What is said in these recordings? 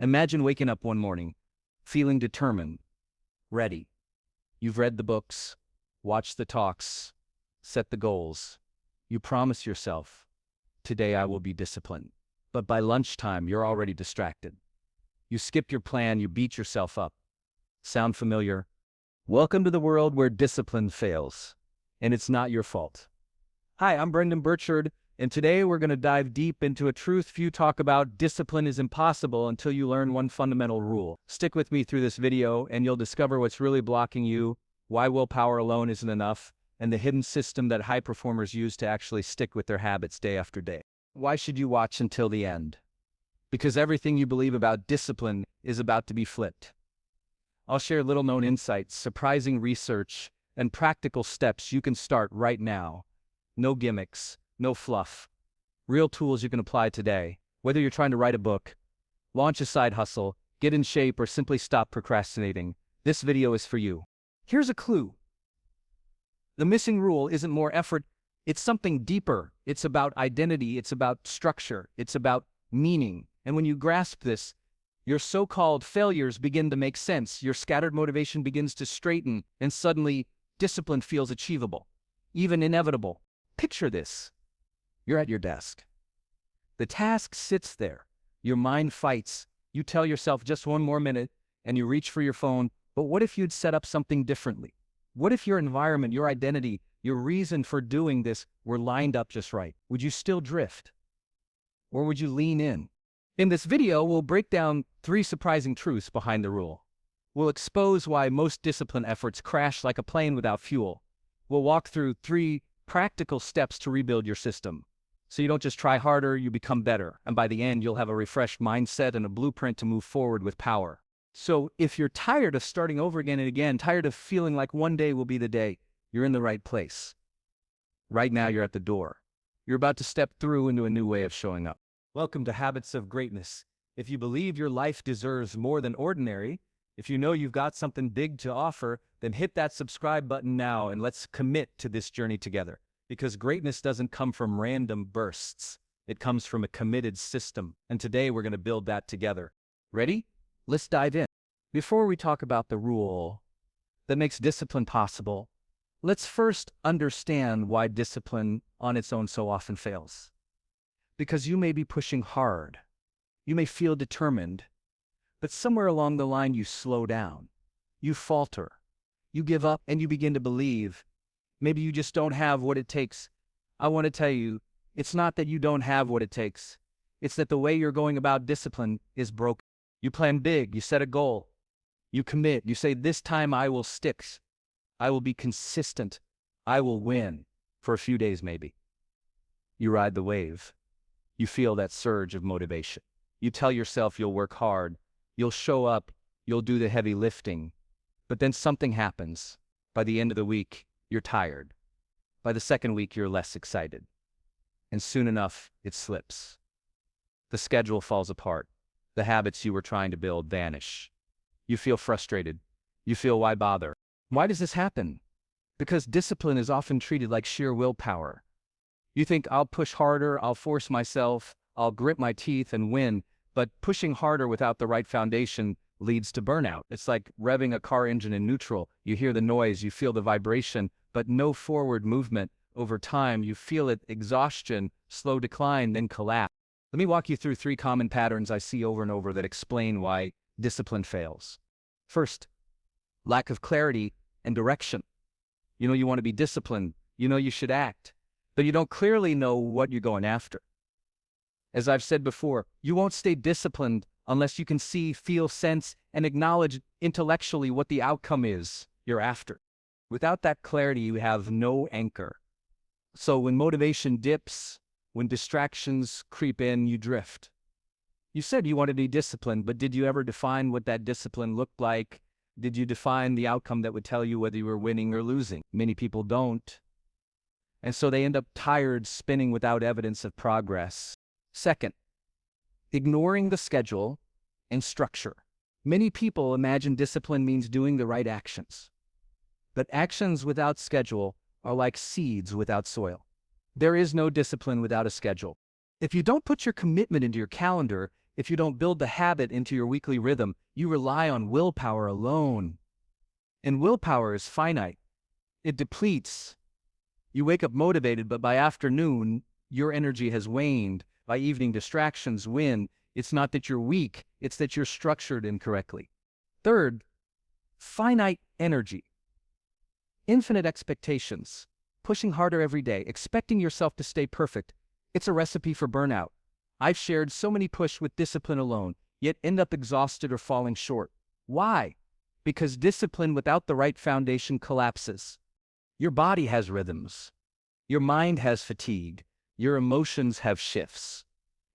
Imagine waking up one morning, feeling determined, ready. You've read the books, watched the talks, set the goals. You promise yourself, today I will be disciplined. But by lunchtime, you're already distracted. You skip your plan, you beat yourself up. Sound familiar? Welcome to the world where discipline fails, and it's not your fault. Hi, I'm Brendon Burchard, and today we're going to dive deep into a truth few talk about. Discipline is impossible until you learn one fundamental rule. Stick with me through this video, and you'll discover what's really blocking you, why willpower alone isn't enough, and the hidden system that high performers use to actually stick with their habits day after day. Why should you watch until the end? Because everything you believe about discipline is about to be flipped. I'll share little-known insights, surprising research, and practical steps you can start right now. No gimmicks, no fluff. Real tools you can apply today. Whether you're trying to write a book, launch a side hustle, get in shape, or simply stop procrastinating, this video is for you. Here's a clue. The missing rule isn't more effort, it's something deeper. It's about identity, it's about structure, it's about meaning. And when you grasp this, your so-called failures begin to make sense, your scattered motivation begins to straighten, and suddenly discipline feels achievable, even inevitable. Picture this. You're at your desk. The task sits there. Your mind fights. You tell yourself just one more minute, and you reach for your phone. But what if you'd set up something differently? What if your environment, your identity, your reason for doing this were lined up just right? Would you still drift? Or would you lean in? In this video, we'll break down 3 surprising truths behind the rule. We'll expose why most discipline efforts crash like a plane without fuel. We'll walk through 3 practical steps to rebuild your system. So you don't just try harder, you become better. And by the end, you'll have a refreshed mindset and a blueprint to move forward with power. So if you're tired of starting over again and again, tired of feeling like one day will be the day, you're in the right place. Right now, you're at the door. You're about to step through into a new way of showing up. Welcome to Habits of Greatness. If you believe your life deserves more than ordinary, if you know you've got something big to offer, then hit that subscribe button now and let's commit to this journey together. Because greatness doesn't come from random bursts. It comes from a committed system. And today we're going to build that together. Ready? Let's dive in. Before we talk about the rule that makes discipline possible, let's first understand why discipline on its own so often fails. Because you may be pushing hard. You may feel determined. But somewhere along the line you slow down. You falter. You give up and you begin to believe. Maybe you just don't have what it takes. I want to tell you, it's not that you don't have what it takes. It's that the way you're going about discipline is broken. You plan big. You set a goal. You commit. You say, this time I will stick. I will be consistent. I will win. For a few days maybe. You ride the wave. You feel that surge of motivation. You tell yourself you'll work hard. You'll show up. You'll do the heavy lifting. But then something happens. By the end of the week, you're tired. By the second week, you're less excited. And soon enough, it slips. The schedule falls apart. The habits you were trying to build vanish. You feel frustrated. You feel, why bother? Why does this happen? Because discipline is often treated like sheer willpower. You think, I'll push harder, I'll force myself, I'll grit my teeth and win. But pushing harder without the right foundation leads to burnout. It's like revving a car engine in neutral. You hear the noise, you feel the vibration, but no forward movement. Over time, you feel it: exhaustion, slow decline, then collapse. Let me walk you through 3 common patterns I see over and over that explain why discipline fails. First, lack of clarity and direction. You know you want to be disciplined. You know you should act, but you don't clearly know what you're going after. As I've said before, you won't stay disciplined unless you can see, feel, sense, and acknowledge intellectually what the outcome is you're after. Without that clarity, you have no anchor. So when motivation dips, when distractions creep in, you drift. You said you wanted to be disciplined, but did you ever define what that discipline looked like? Did you define the outcome that would tell you whether you were winning or losing? Many people don't. And so they end up tired, spinning without evidence of progress. Second, ignoring the schedule and structure. Many people imagine discipline means doing the right actions. But actions without schedule are like seeds without soil. There is no discipline without a schedule. If you don't put your commitment into your calendar, If you don't build the habit into your weekly rhythm, you rely on willpower alone. And willpower is finite. It depletes. You wake up motivated, but by afternoon, your energy has waned. By evening, distractions win. It's not that you're weak, it's that you're structured incorrectly. Third, finite energy. Infinite expectations. Pushing harder every day, expecting yourself to stay perfect. It's a recipe for burnout. I've shared so many push with discipline alone, yet end up exhausted or falling short. Why? Because discipline without the right foundation collapses. Your body has rhythms. Your mind has fatigue. Your emotions have shifts.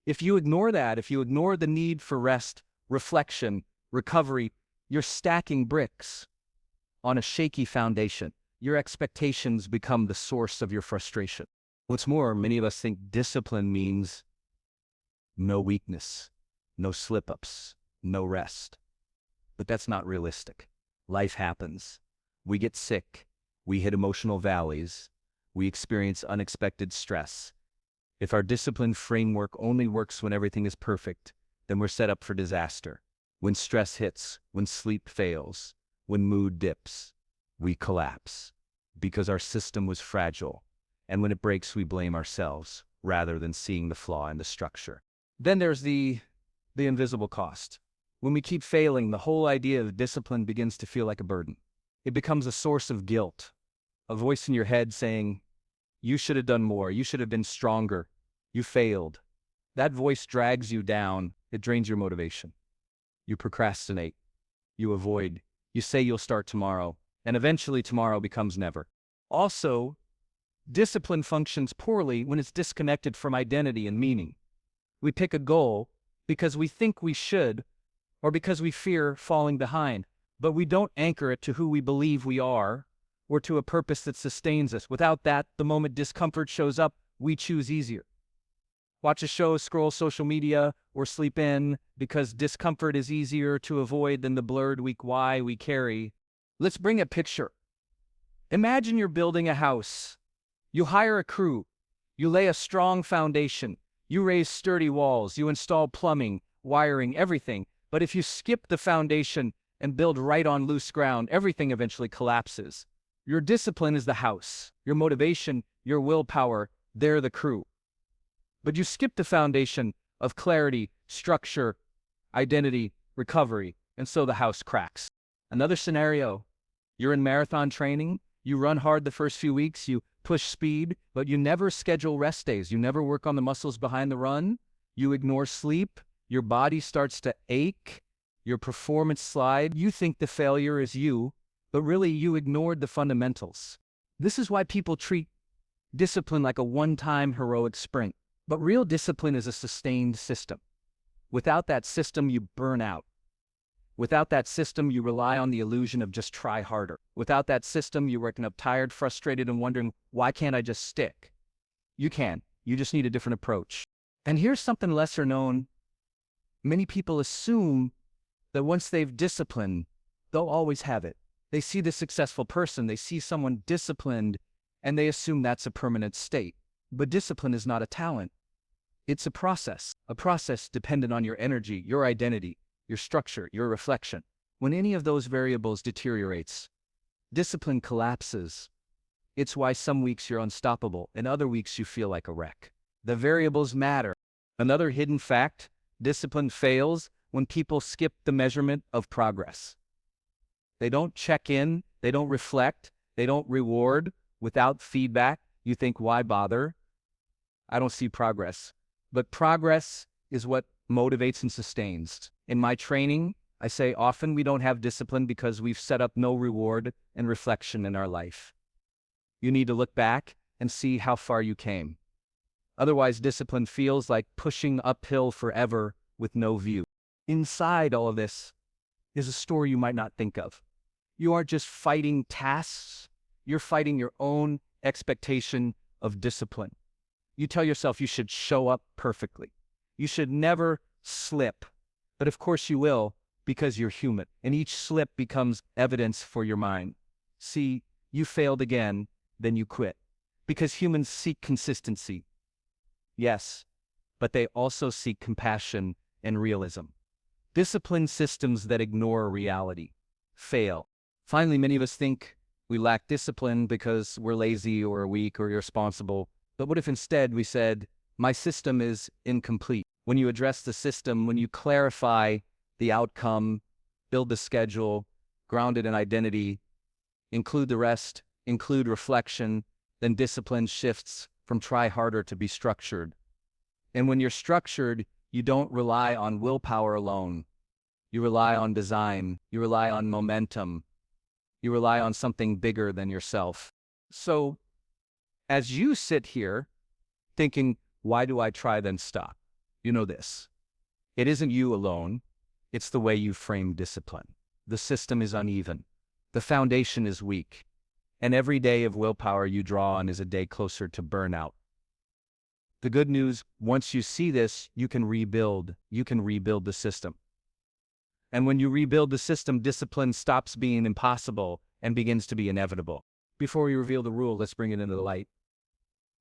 If you ignore that, if you ignore the need for rest, reflection, recovery, you're stacking bricks on a shaky foundation. Your expectations become the source of your frustration. What's more, many of us think discipline means no weakness, no slip-ups, no rest. But that's not realistic. Life happens. We get sick. We hit emotional valleys. We experience unexpected stress. If our discipline framework only works when everything is perfect, then we're set up for disaster. When stress hits, when sleep fails, when mood dips, we collapse because our system was fragile. And when it breaks, we blame ourselves rather than seeing the flaw in the structure. Then there's the invisible cost. When we keep failing, the whole idea of discipline begins to feel like a burden. It becomes a source of guilt, a voice in your head saying, you should have done more, you should have been stronger, you failed. That voice drags you down, it drains your motivation. You procrastinate, you avoid, you say you'll start tomorrow, and eventually tomorrow becomes never. Also, discipline functions poorly when it's disconnected from identity and meaning. We pick a goal because we think we should, or because we fear falling behind, but we don't anchor it to who we believe we are, or to a purpose that sustains us. Without that, the moment discomfort shows up, we choose easier. Watch a show, scroll social media, or sleep in because discomfort is easier to avoid than the blurred weak why we carry. Let's bring a picture. Imagine you're building a house. You hire a crew. You lay a strong foundation. You raise sturdy walls. You install plumbing, wiring, everything. But if you skip the foundation and build right on loose ground, everything eventually collapses. Your discipline is the house. Your motivation, your willpower, they're the crew. But you skip the foundation of clarity, structure, identity, recovery, and so the house cracks. Another scenario, you're in marathon training, you run hard the first few weeks, you push speed, but you never schedule rest days. You never work on the muscles behind the run. You ignore sleep. Your body starts to ache. Your performance slide. You think the failure is you, but really you ignored the fundamentals. This is why people treat discipline like a one-time heroic sprint. But real discipline is a sustained system. Without that system, you burn out. Without that system, you rely on the illusion of just try harder. Without that system, you're waking up tired, frustrated, and wondering, why can't I just stick? You can. You just need a different approach. And here's something lesser known. Many people assume that once they've disciplined, they'll always have it. They see the successful person, they see someone disciplined, and they assume that's a permanent state. But discipline is not a talent. It's a process dependent on your energy, your identity, your structure, your reflection. When any of those variables deteriorates, discipline collapses. It's why some weeks you're unstoppable and other weeks you feel like a wreck. The variables matter. Another hidden fact, discipline fails when people skip the measurement of progress. They don't check in, they don't reflect, they don't reward without feedback. You think, why bother? I don't see progress. But progress is what motivates and sustains. In my training, I say often we don't have discipline because we've set up no reward and reflection in our life. You need to look back and see how far you came. Otherwise, discipline feels like pushing uphill forever with no view. Inside all of this is a story you might not think of. You aren't just fighting tasks, you're fighting your own expectation of discipline. You tell yourself you should show up perfectly. You should never slip. But of course you will, because you're human. And each slip becomes evidence for your mind. See, you failed again, then you quit. Because humans seek consistency. Yes, but they also seek compassion and realism. Disciplined systems that ignore reality fail. Finally, many of us think we lack discipline because we're lazy or weak or irresponsible. But what if instead we said, my system is incomplete? When you address the system, when you clarify the outcome, build the schedule, ground it in identity, include the rest, include reflection, then discipline shifts from try harder to be structured. And when you're structured, you don't rely on willpower alone. You rely on design. You rely on momentum. You rely on something bigger than yourself. So as you sit here thinking, why do I try then stop? You know this. It isn't you alone. It's the way you frame discipline. The system is uneven. The foundation is weak. And every day of willpower you draw on is a day closer to burnout. The good news, once you see this, you can rebuild. You can rebuild the system. And when you rebuild the system, discipline stops being impossible and begins to be inevitable. Before we reveal the rule, let's bring it into the light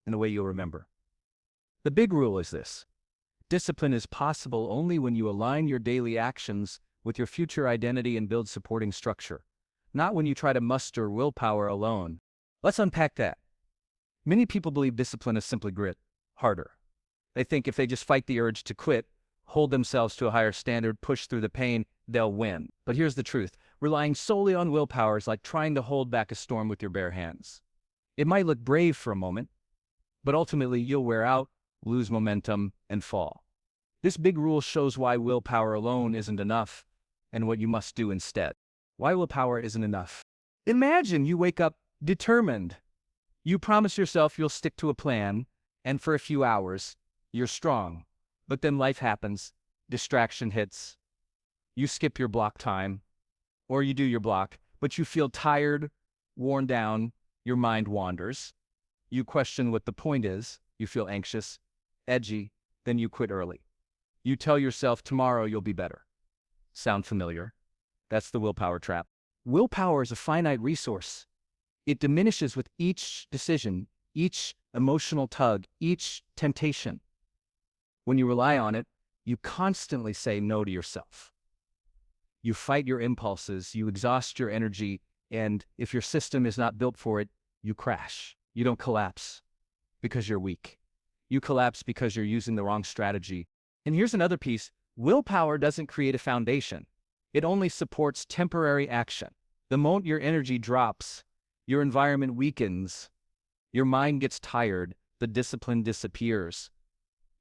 in a way you'll remember. The big rule is this. Discipline is possible only when you align your daily actions with your future identity and build supporting structure, not when you try to muster willpower alone. Let's unpack that. Many people believe discipline is simply grit, harder. They think if they just fight the urge to quit, hold themselves to a higher standard, push through the pain, they'll win. But here's the truth. Relying solely on willpower is like trying to hold back a storm with your bare hands. It might look brave for a moment, but ultimately you'll wear out, lose momentum, and fall. This big rule shows why willpower alone isn't enough and what you must do instead. Why willpower isn't enough. Imagine you wake up determined. You promise yourself you'll stick to a plan, and for a few hours, you're strong. But then life happens, distraction hits. You skip your block time, or you do your block, but you feel tired, worn down, your mind wanders. You question what the point is, you feel anxious, edgy, then you quit early. You tell yourself tomorrow you'll be better. Sound familiar? That's the willpower trap. Willpower is a finite resource. It diminishes with each decision, each emotional tug, each temptation. When you rely on it, you constantly say no to yourself. You fight your impulses, you exhaust your energy, and if your system is not built for it, you crash. You don't collapse because you're weak. You collapse because you're using the wrong strategy. And here's another piece. Willpower doesn't create a foundation. It only supports temporary action. The moment your energy drops, your environment weakens, your mind gets tired, the discipline disappears.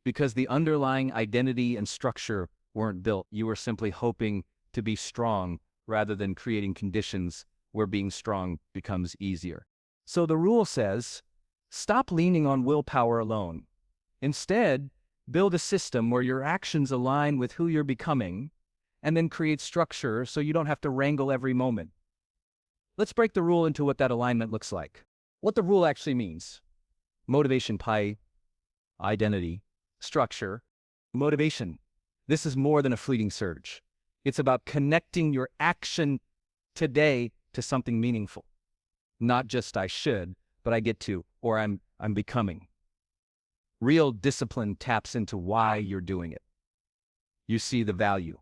Because the underlying identity and structure weren't built. You were simply hoping to be strong rather than creating conditions where being strong becomes easier. So the rule says, stop leaning on willpower alone. Instead, build a system where your actions align with who you're becoming, and then create structure so you don't have to wrangle every moment. Let's break the rule into what that alignment looks like. What the rule actually means. Motivation, pie, identity, structure, motivation. This is more than a fleeting surge. It's about connecting your action today to something meaningful. Not just I should, but I get to, or I'm becoming. Real discipline taps into why you're doing it. You see the value.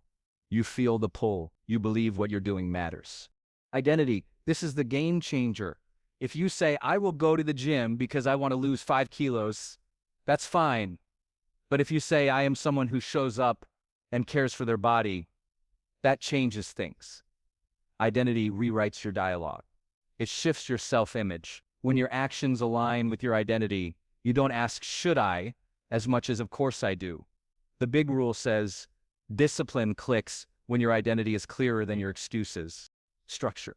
You feel the pull. You believe what you're doing matters. Identity. This is the game changer. If you say, I will go to the gym because I want to lose 5 kilos, that's fine. But if you say, I am someone who shows up and cares for their body, that changes things. Identity rewrites your dialogue. It shifts your self-image. When your actions align with your identity, you don't ask, should I, as much as of course I do. The big rule says, discipline clicks when your identity is clearer than your excuses. Structure.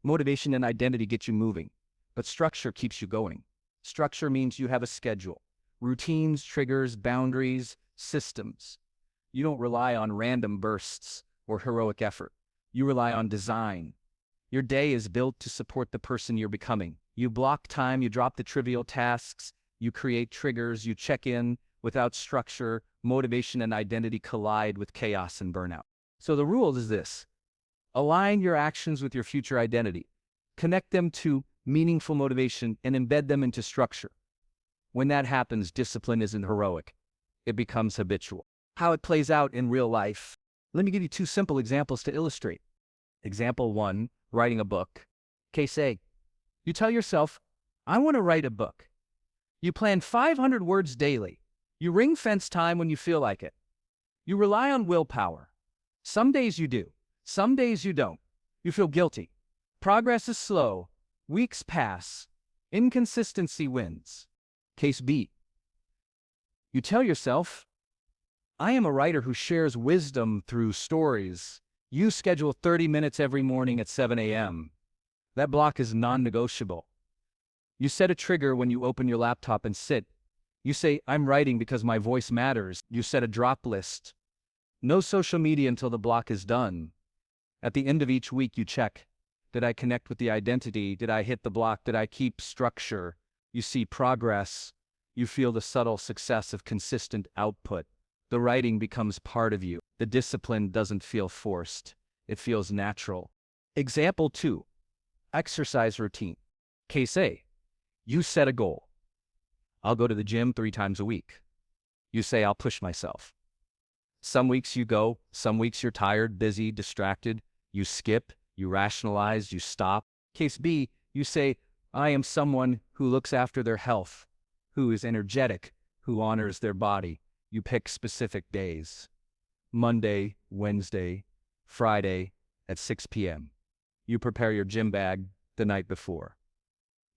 Motivation and identity get you moving, but structure keeps you going. Structure means you have a schedule, routines, triggers, boundaries, systems. You don't rely on random bursts or heroic effort. You rely on design. Your day is built to support the person you're becoming. You block time, you drop the trivial tasks, you create triggers, you check in. Without structure, motivation and identity collide with chaos and burnout. So the rule is this. Align your actions with your future identity. Connect them to meaningful motivation and embed them into structure. When that happens, discipline isn't heroic. It becomes habitual. how it plays out in real life. Let me give you two simple examples to illustrate. Example one, writing a book. Case A, you tell yourself, I want to write a book. You plan 500 words daily. You ring-fence time when you feel like it. You rely on willpower. Some days you do. Some days you don't. You feel guilty. Progress is slow. Weeks pass. Inconsistency wins. Case B, you tell yourself, I am a writer who shares wisdom through stories. You schedule 30 minutes every morning at 7 a.m. That block is non-negotiable. You set a trigger when you open your laptop and sit. You say, I'm writing because my voice matters. You set a drop list. No social media until the block is done. At the end of each week, you check. Did I connect with the identity? Did I hit the block? Did I keep structure? You see progress. You feel the subtle success of consistent output. The writing becomes part of you. The discipline doesn't feel forced. It feels natural. Example 2, exercise routine. Case A, you set a goal. I'll go to the gym 3 times a week. You say, I'll push myself. Some weeks you go, some weeks you're tired, busy, distracted. You skip, you rationalize, you stop. Case B, you say, I am someone who looks after their health, who is energetic, who honors their body. You pick specific days. Monday, Wednesday, Friday at 6 p.m. You prepare your gym bag the night before.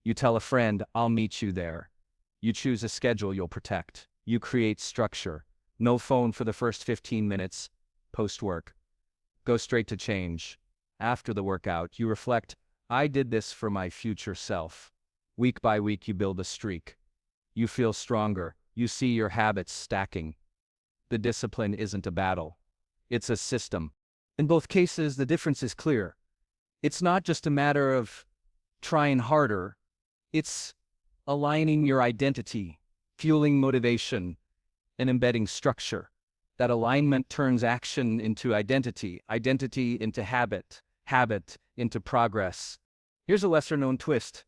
You tell a friend, I'll meet you there. You choose a schedule you'll protect. You create structure. No phone for the first 15 minutes. Post-work. Go straight to change. After the workout, you reflect, I did this for my future self. Week by week, you build a streak. You feel stronger. You see your habits stacking. The discipline isn't a battle. It's a system. In both cases, the difference is clear. It's not just a matter of trying harder. It's aligning your identity, fueling motivation, and embedding structure. That alignment turns action into identity, identity into habit, habit into progress. Here's a lesser-known twist.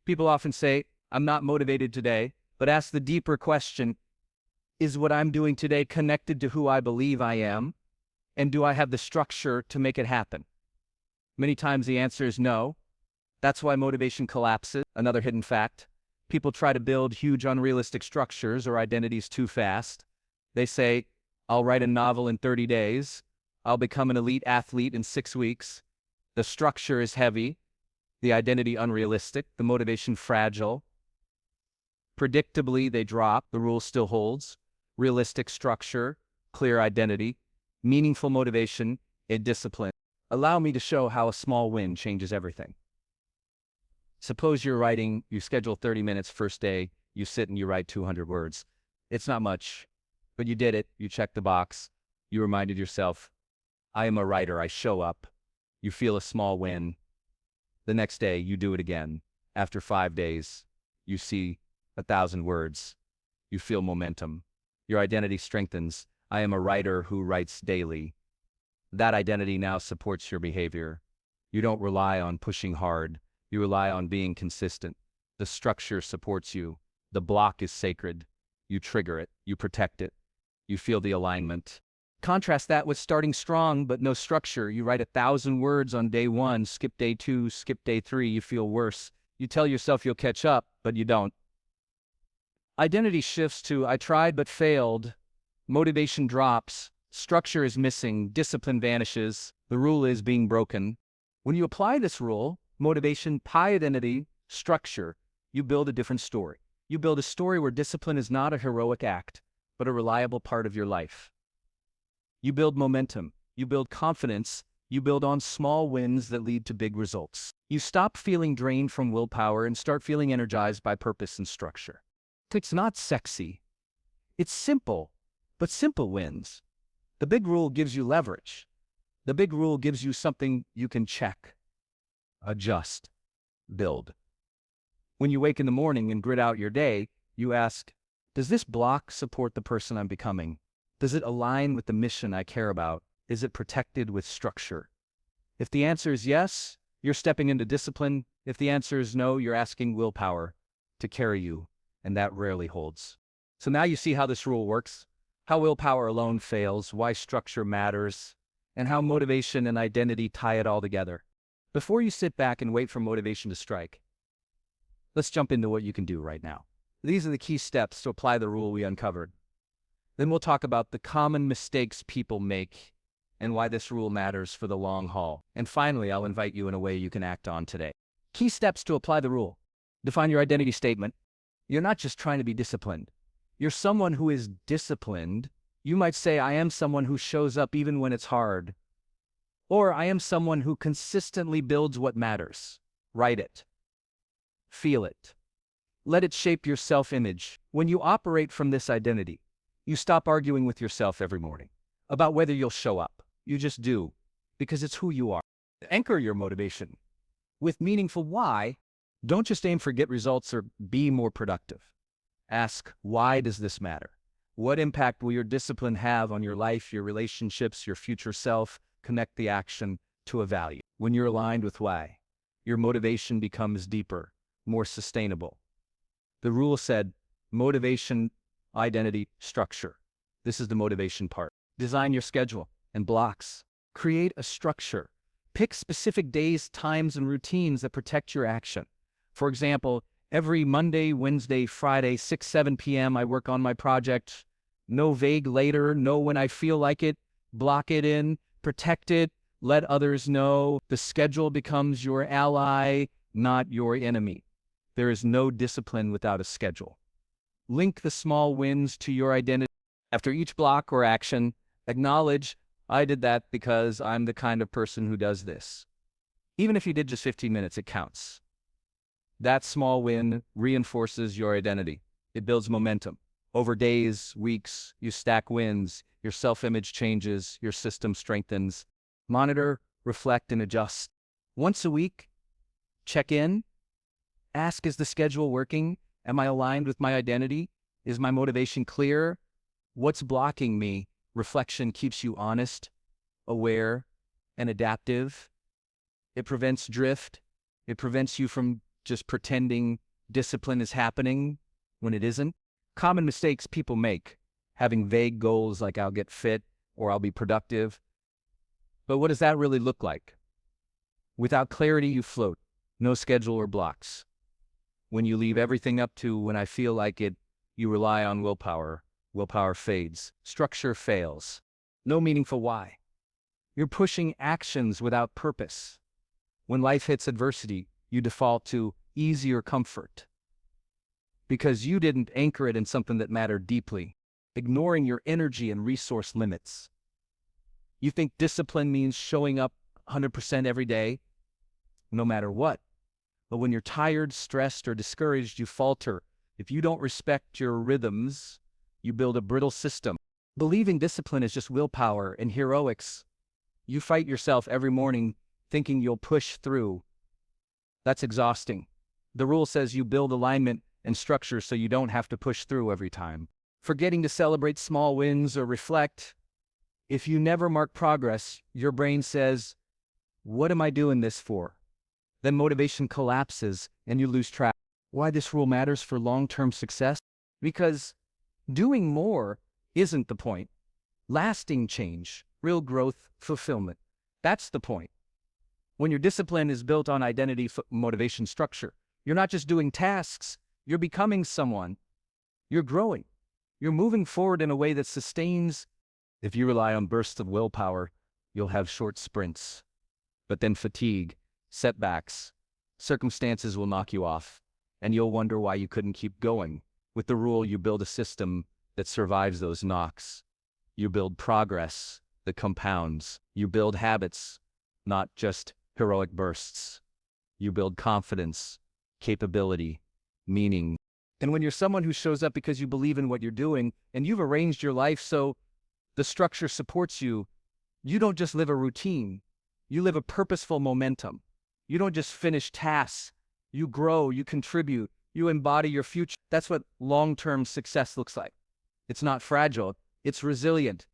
People often say, I'm not motivated today, but ask the deeper question, is what I'm doing today connected to who I believe I am? And do I have the structure to make it happen? Many times the answer is no. That's why motivation collapses. Another hidden fact. People try to build huge unrealistic structures or identities too fast. They say, I'll write a novel in 30 days. I'll become an elite athlete in 6 weeks. The structure is heavy. The identity unrealistic. The motivation fragile. Predictably, they drop. The rule still holds. Realistic structure, clear identity, meaningful motivation, and discipline. Allow me to show how a small win changes everything. Suppose you're writing, you schedule 30 minutes first day, you sit and you write 200 words. It's not much, but you did it. You checked the box. You reminded yourself, I am a writer. I show up. You feel a small win. The next day, you do it again. After 5 days, you see 1,000 words. You feel momentum. Your identity strengthens. I am a writer who writes daily. That identity now supports your behavior. You don't rely on pushing hard. You rely on being consistent. The structure supports you. The block is sacred. You trigger it. You protect it. You feel the alignment. Contrast that with starting strong but no structure. You write 1,000 words on day 1, skip day 2, skip day 3, you feel worse. You tell yourself you'll catch up, but you don't. Identity shifts to, I tried but failed. Motivation drops. Structure is missing. Discipline vanishes. The rule is being broken. When you apply this rule, motivation, high identity, structure, you build a different story. You build a story where discipline is not a heroic act, but a reliable part of your life. You build momentum. You build confidence. You build on small wins that lead to big results. You stop feeling drained from willpower and start feeling energized by purpose and structure. It's not sexy. It's simple, but simple wins. The big rule gives you leverage. The big rule gives you something you can check, adjust, build. When you wake in the morning and grid out your day, you ask, does this block support the person I'm becoming? Does it align with the mission I care about? Is it protected with structure? If the answer is yes, you're stepping into discipline. If the answer is no, you're asking willpower to carry you, and that rarely holds. So now you see how this rule works, how willpower alone fails, why structure matters, and how motivation and identity tie it all together. Before you sit back and wait for motivation to strike, let's jump into what you can do right now. These are the key steps to apply the rule we uncovered. Then we'll talk about the common mistakes people make and why this rule matters for the long haul. And finally, I'll invite you in a way you can act on today. Key steps to apply the rule. Define your identity statement. You're not just trying to be disciplined. You're someone who is disciplined. You might say, I am someone who shows up even when it's hard. Or I am someone who consistently builds what matters. Write it. Feel it. Let it shape your self-image. When you operate from this identity, you stop arguing with yourself every morning about whether you'll show up. You just do, because it's who you are. Anchor your motivation with meaningful why. Don't just aim for get results or be more productive. Ask, why does this matter? What impact will your discipline have on your life, your relationships, your future self? Connect the action to a value. When you're aligned with why, your motivation becomes deeper, more sustainable. The rule said, motivation, identity, structure. This is the motivation part. Design your schedule and blocks. Create a structure. Pick specific days, times, and routines that protect your action. For example, every Monday, Wednesday, Friday, 6, 7 p.m., I work on my project. No vague later, no when I feel like it. Block it in, protect it, let others know. The schedule becomes your ally, not your enemy. There is no discipline without a schedule. Link the small wins to your identity. After each block or action, acknowledge, I did that because I'm the kind of person who does this. Even if you did just 15 minutes, it counts. That small win reinforces your identity. It builds momentum. Over days, weeks, you stack wins, your self-image changes, your system strengthens. Monitor, reflect, and adjust. Once a week, check in. Ask, is the schedule working? Am I aligned with my identity? Is my motivation clear? What's blocking me? Reflection keeps you honest, aware, and adaptive. It prevents drift. It prevents you from just pretending discipline is happening when it isn't. Common mistakes people make, having vague goals like I'll get fit or I'll be productive. But what does that really look like? Without clarity, you float. No schedule or blocks. When you leave everything up to when I feel like it, you rely on willpower. Willpower fades. Structure fails. No meaningful why. You're pushing actions without purpose. When life hits adversity, you default to easy or comfort because you didn't anchor it in something that mattered deeply, ignoring your energy and resource limits. You think discipline means showing up 100% every day, no matter what. But when you're tired, stressed, or discouraged, you falter. If you don't respect your rhythms, you build a brittle system. Believing discipline is just willpower and heroics. You fight yourself every morning thinking you'll push through. That's exhausting. The rule says you build alignment and structure so you don't have to push through every time. Forgetting to celebrate small wins or reflect. If you never mark progress, your brain says, what am I doing this for? Then motivation collapses and you lose track. Why this rule matters for long-term success? Because doing more isn't the point. Lasting change, real growth, fulfillment. That's the point. When your discipline is built on identity, motivation, structure, you're not just doing tasks, you're becoming someone. You're growing. You're moving forward in a way that sustains. If you rely on bursts of willpower, you'll have short sprints. But then fatigue, setbacks, circumstances will knock you off, and you'll wonder why you couldn't keep going. With the rule, you build a system that survives those knocks. You build progress that compounds. You build habits, not just heroic bursts. You build confidence, capability, meaning. And when you're someone who shows up because you believe in what you're doing, and you've arranged your life so the structure supports you, you don't just live a routine. You live a purposeful momentum. You don't just finish tasks. You grow, you contribute, you embody your future. That's what long-term success looks like. It's not fragile. It's resilient.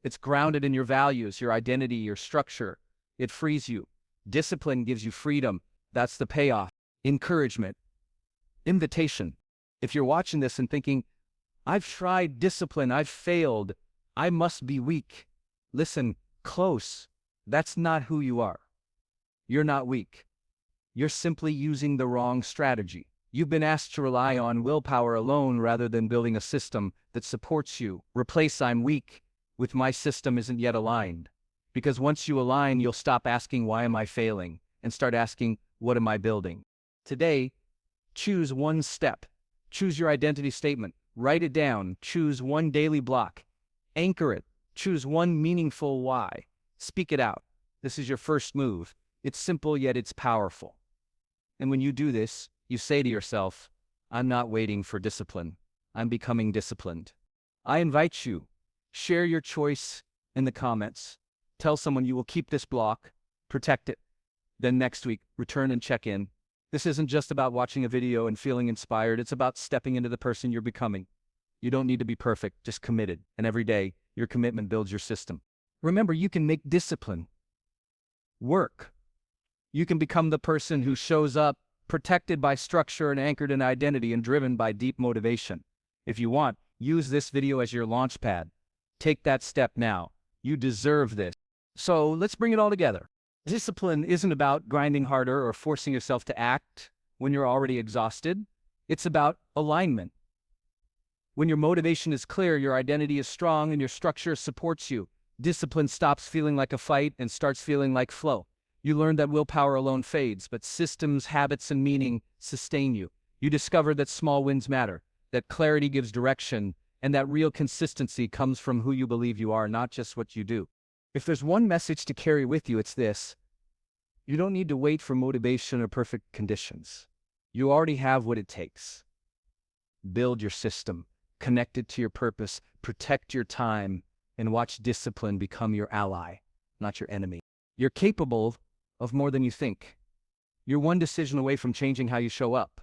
It's grounded in your values, your identity, your structure. It frees you. Discipline gives you freedom. That's the payoff. Encouragement. Invitation. If you're watching this and thinking, I've tried discipline, I've failed, I must be weak. Listen close. That's not who you are. You're not weak. You're simply using the wrong strategy. You've been asked to rely on willpower alone rather than building a system that supports you. Replace "I'm weak" with "my system isn't yet aligned." Because once you align, you'll stop asking "why am I failing?" and start asking "what am I building?" Today, choose one step. Choose your identity statement. Write it down. Choose one daily block. Anchor it. Choose one meaningful why. Speak it out. This is your first move. It's simple, yet it's powerful. And when you do this, you say to yourself, "I'm not waiting for discipline. I'm becoming disciplined." I invite you, share your choice in the comments. Tell someone you will keep this block, protect it. Then next week, return and check in. This isn't just about watching a video and feeling inspired. It's about stepping into the person you're becoming. You don't need to be perfect, just committed. And every day, your commitment builds your system. Remember, you can make discipline work. You can become the person who shows up, protected by structure and anchored in identity and driven by deep motivation. If you want, use this video as your launch pad. Take that step now. You deserve this. So let's bring it all together. Discipline isn't about grinding harder or forcing yourself to act when you're already exhausted. It's about alignment. When your motivation is clear, your identity is strong, and your structure supports you, discipline stops feeling like a fight and starts feeling like flow. You learn that willpower alone fades, but systems, habits, and meaning sustain you. You discover that small wins matter, that clarity gives direction, and that real consistency comes from who you believe you are, not just what you do. If there's one message to carry with you, it's this: you don't need to wait for motivation or perfect conditions. You already have what it takes. Build your system, connect it to your purpose, protect your time, and watch discipline become your ally, not your enemy. You're capable of more than you think. You're one decision away from changing how you show up.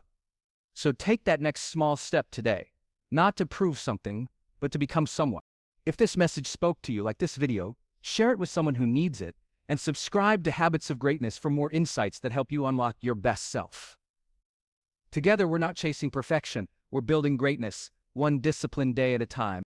So take that next small step today, not to prove something, but to become someone. If this message spoke to you, like this video, share it with someone who needs it, and subscribe to Habits of Greatness for more insights that help you unlock your best self. Together, we're not chasing perfection, we're building greatness, one disciplined day at a time.